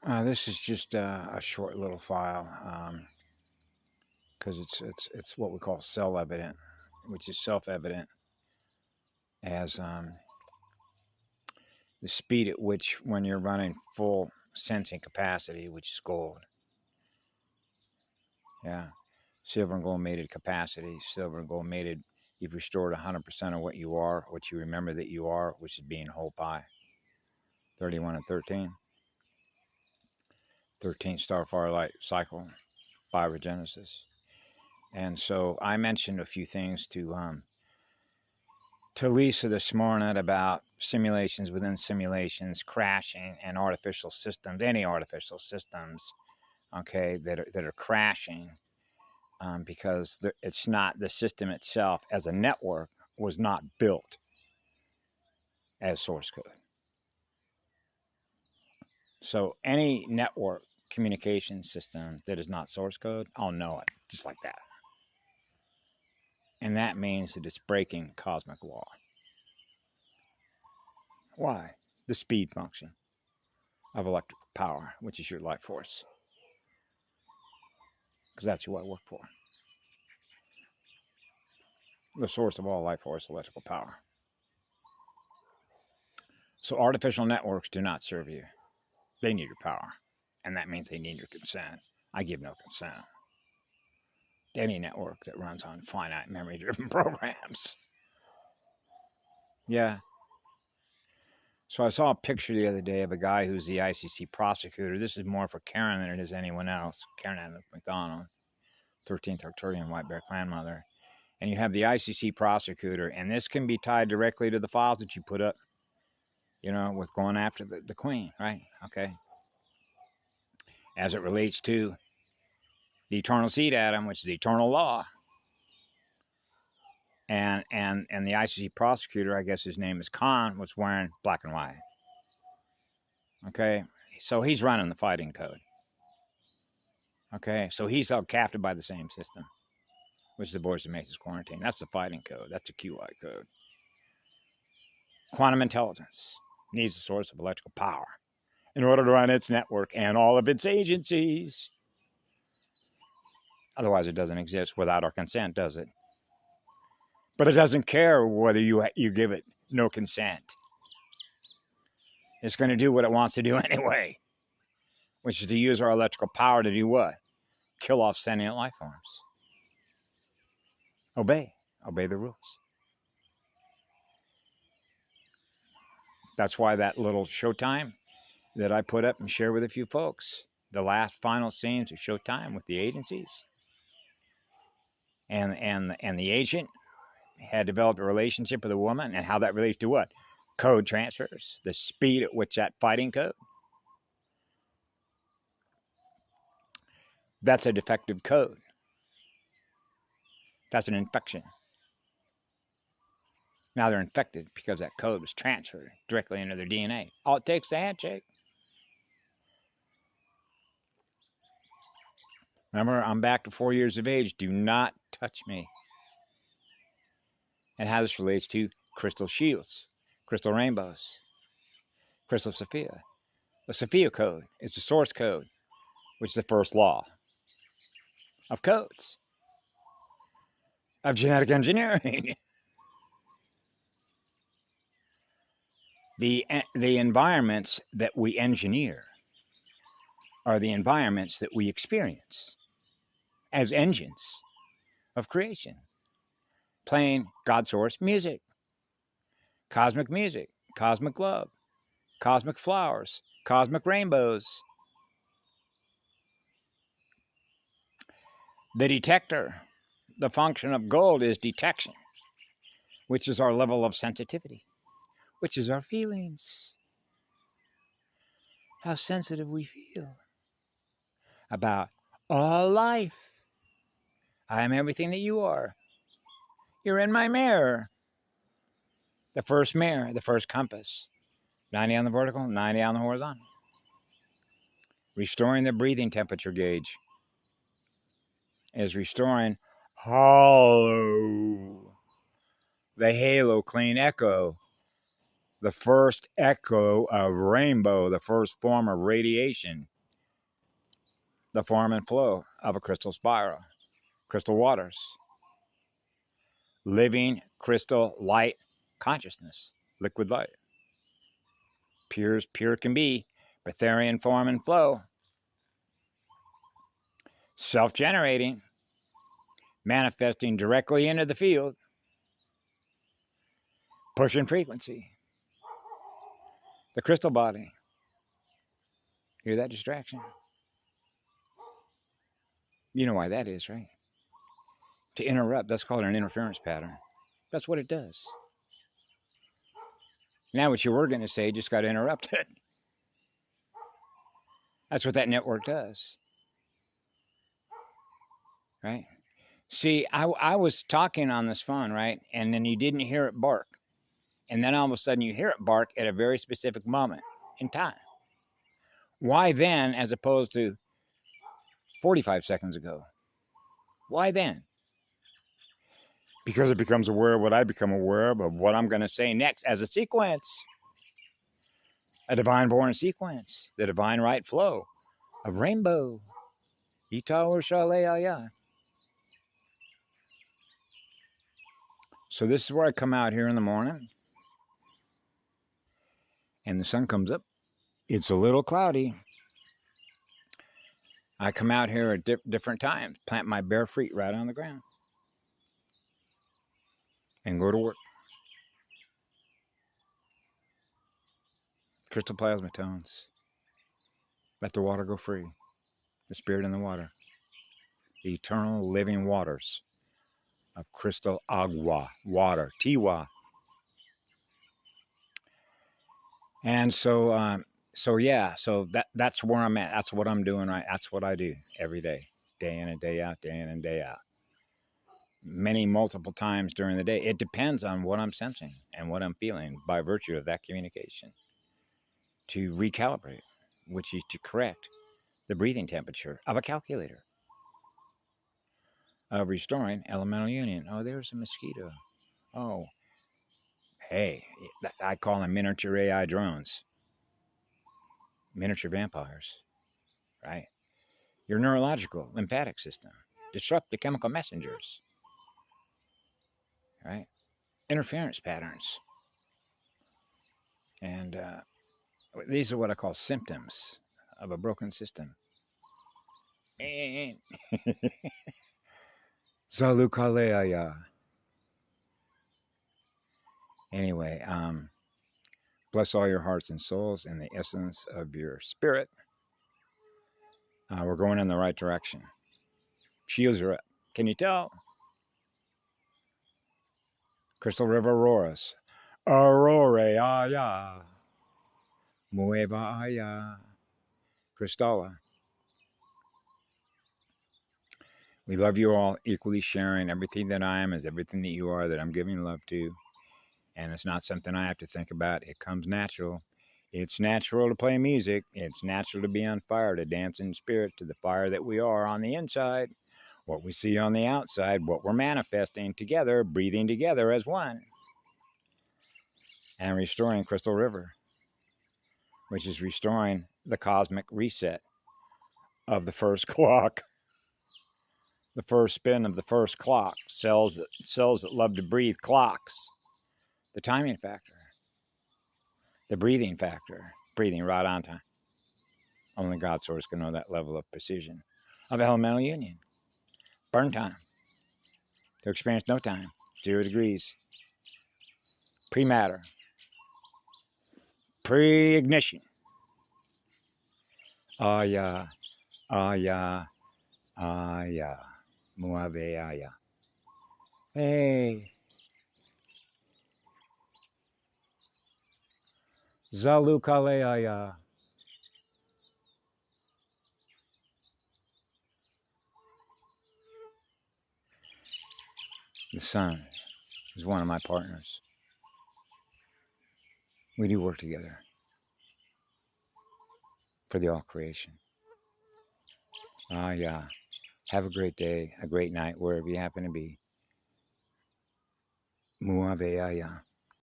This is just a short little file because it's what we call cell-evident, which is self-evident as the speed at which, when you're running full sensing capacity, which is gold, yeah, silver and gold mated capacity, silver and gold mated. You've restored 100% of what you are, what you remember that you are, which is being whole pie. 31 and 13. 13th star firelight cycle, biogenesis. And so I mentioned a few things to Lisa this morning about simulations within simulations, crashing, and artificial systems, any artificial systems, okay, that are crashing because it's not the system itself as a network was not built as source code. So any network communication system that is not source code, I'll know it just like that. And that means that it's breaking cosmic law. Why? The speed function of electrical power, which is your life force. Because that's who I work for. The source of all life force, electrical power. So artificial networks do not serve you. They need your power. And that means they need your consent. I give no consent to any network that runs on finite memory-driven programs. Yeah. So I saw a picture the other day of a guy who's the ICC prosecutor. This is more for Karen than it is anyone else. Karen McDonald, 13th Arcturian White Bear Clan mother. And you have the ICC prosecutor, and this can be tied directly to the files that you put up, you know, with going after the queen, right? Okay. As it relates to the eternal seed atom, which is the eternal law. And the ICC prosecutor, I guess his name is Khan, was wearing black and white. Okay. So he's running the fighting code. Okay. So he's held captive by the same system, which is the Boys and Masons quarantine. That's the fighting code. That's the QI code. Quantum intelligence needs a source of electrical power in order to run its network and all of its agencies. Otherwise, it doesn't exist without our consent, does it? But it doesn't care whether you give it no consent. It's going to do what it wants to do anyway, which is to use our electrical power to do what? Kill off sentient life forms. Obey the rules. That's why that little Showtime that I put up and share with a few folks, the last final scenes of Showtime with the agencies, and the agent had developed a relationship with a woman, and how that relates to what? Code transfers, the speed at which that fighting code. That's a defective code. That's an infection. Now they're infected because that code was transferred directly into their DNA. All it takes is a handshake. Remember, I'm back to 4 years of age. Do not touch me. And how this relates to crystal shields, crystal rainbows, crystal Sophia. The Sophia code is the source code, which is the first law of codes, of genetic engineering. The environments that we engineer are the environments that we experience as engines of creation. Playing God source music, cosmic love, cosmic flowers, cosmic rainbows. The detector, the function of gold is detection, which is our level of sensitivity, which is our feelings. How sensitive we feel about all life. I am everything that you are. You're in my mirror. The first mirror, the first compass. 90 on the vertical, 90 on the horizontal. Restoring the breathing temperature gauge is restoring hollow. The halo clean echo. The first echo of rainbow, the first form of radiation the form and flow of a crystal spiral, crystal waters, living crystal light consciousness, liquid light. Pure as pure can be, Breatharian form and flow, self-generating, manifesting directly into the field, pushing frequency. The crystal body. Hear that distraction? You know why that is, right? To interrupt. That's called an interference pattern. That's what it does. Now what you were going to say just got interrupted. That's what that network does. Right? See, I was talking on this phone, right? And then you didn't hear it bark. And then all of a sudden you hear it bark at a very specific moment in time. Why then, as opposed to 45 seconds ago? Why then? Because it becomes aware of what I become aware of what I'm going to say next as a sequence. A divine born sequence. The divine right flow of rainbow. Ita or Shaleaya. So this is where I come out here in the morning. And the sun comes up. It's a little cloudy. I come out here at different times. Plant my bare feet right on the ground. And go to work. Crystal plasma tones. Let the water go free. The spirit in the water. The eternal living waters of crystal agua, water, tiwa. And so that's where I'm at. That's what I'm doing, right? That's what I do every day in and day out, day in and day out. Many multiple times during the day. It depends on what I'm sensing and what I'm feeling by virtue of that communication. To recalibrate, which is to correct the breathing temperature of a calculator. Of restoring elemental union. Oh, there's a mosquito. Oh, hey, I call them miniature AI drones. Miniature vampires, right? Your neurological, lymphatic system. Disrupt the chemical messengers, right? Interference patterns. And these are what I call symptoms of a broken system. Zalukaleaya. Anyway, bless all your hearts and souls in the essence of your spirit. We're going in the right direction. Shields are up. Can you tell? Crystal River auroras. Auroreaya. Muevaaya. Crystalla. We love you all equally, sharing everything that I am is everything that you are that I'm giving love to. And it's not something I have to think about. It comes natural. It's natural to play music. It's natural to be on fire, to dance in spirit to the fire that we are on the inside. What we see on the outside, what we're manifesting together, breathing together as one. And restoring Crystal River, which is restoring the cosmic reset of the first clock. The first spin of the first clock. Cells that love to breathe clocks. The timing factor. The breathing factor. Breathing right on time. Only God source can know that level of precision of elemental union. Burn time. To experience no time. 0 degrees. Pre-matter. Pre-ignition. Aya. Aya. Aya. Muave aya. Hey. Zalukale aya. The sun is one of my partners. We do work together for the all creation. Yeah. Have a great day, a great night, wherever you happen to be. Muave aya.